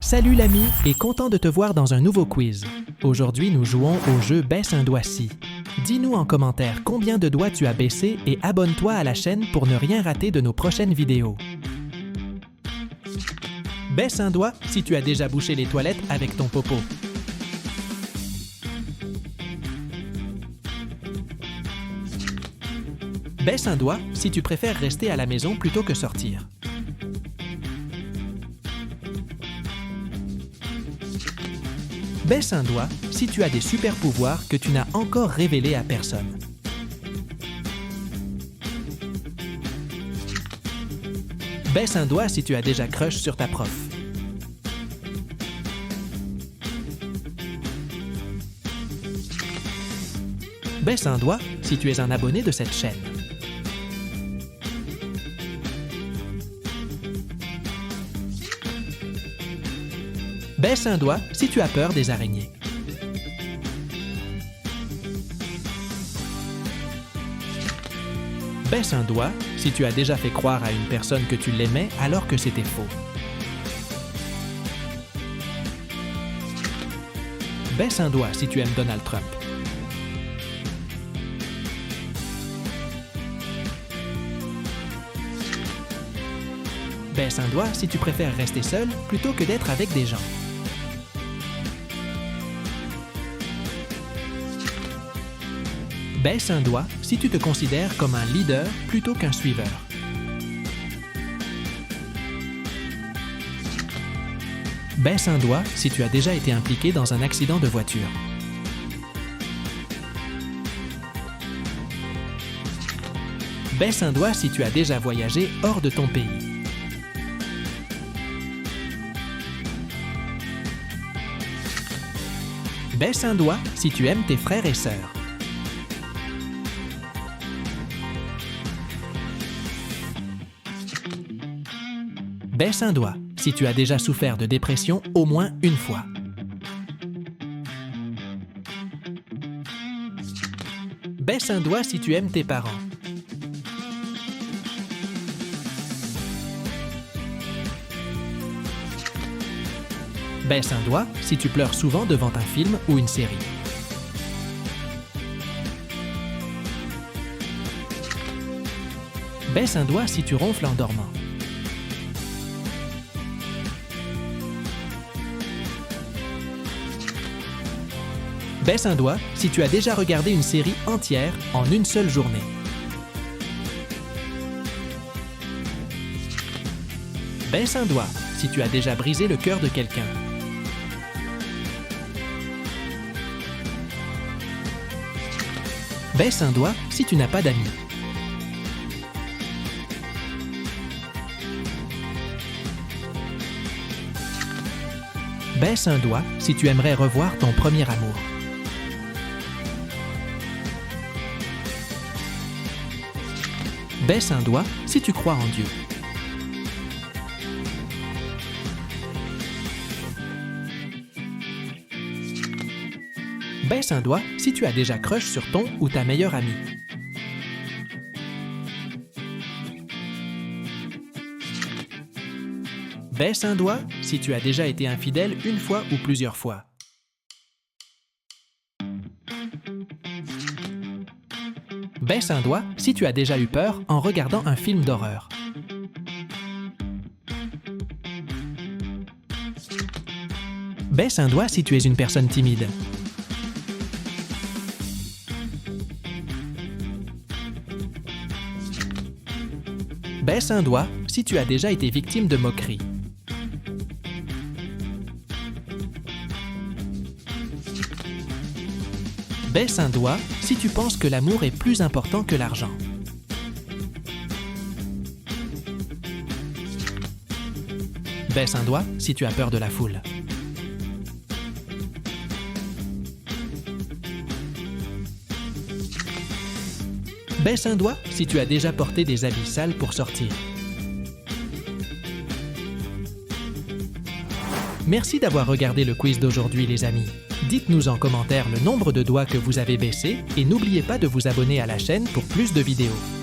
Salut l'ami et content de te voir dans un nouveau quiz. Aujourd'hui, nous jouons au jeu Baisse un doigt-ci. Dis-nous en commentaire combien de doigts tu as baissé et abonne-toi à la chaîne pour ne rien rater de nos prochaines vidéos. Baisse un doigt si tu as déjà bouché les toilettes avec ton popo. Baisse un doigt si tu préfères rester à la maison plutôt que sortir. Baisse un doigt si tu as des super pouvoirs que tu n'as encore révélés à personne. Baisse un doigt si tu as déjà crush sur ta prof. Baisse un doigt si tu es un abonné de cette chaîne. Baisse un doigt si tu as peur des araignées. Baisse un doigt si tu as déjà fait croire à une personne que tu l'aimais alors que c'était faux. Baisse un doigt si tu aimes Donald Trump. Baisse un doigt si tu préfères rester seul plutôt que d'être avec des gens. Baisse un doigt si tu te considères comme un leader plutôt qu'un suiveur. Baisse un doigt si tu as déjà été impliqué dans un accident de voiture. Baisse un doigt si tu as déjà voyagé hors de ton pays. Baisse un doigt si tu aimes tes frères et sœurs. Baisse un doigt si tu as déjà souffert de dépression au moins une fois. Baisse un doigt si tu aimes tes parents. Baisse un doigt si tu pleures souvent devant un film ou une série. Baisse un doigt si tu ronfles en dormant. Baisse un doigt si tu as déjà regardé une série entière en une seule journée. Baisse un doigt si tu as déjà brisé le cœur de quelqu'un. Baisse un doigt si tu n'as pas d'amis. Baisse un doigt si tu aimerais revoir ton premier amour. Baisse un doigt si tu crois en Dieu. Baisse un doigt si tu as déjà crush sur ton ou ta meilleure amie. Baisse un doigt si tu as déjà été infidèle une fois ou plusieurs fois. Baisse un doigt si tu as déjà eu peur en regardant un film d'horreur. Baisse un doigt si tu es une personne timide. Baisse un doigt si tu as déjà été victime de moqueries. Baisse un doigt si tu penses que l'amour est plus important que l'argent. Baisse un doigt si tu as peur de la foule. Baisse un doigt si tu as déjà porté des habits sales pour sortir. Merci d'avoir regardé le quiz d'aujourd'hui les amis. Dites-nous en commentaire le nombre de doigts que vous avez baissé et n'oubliez pas de vous abonner à la chaîne pour plus de vidéos.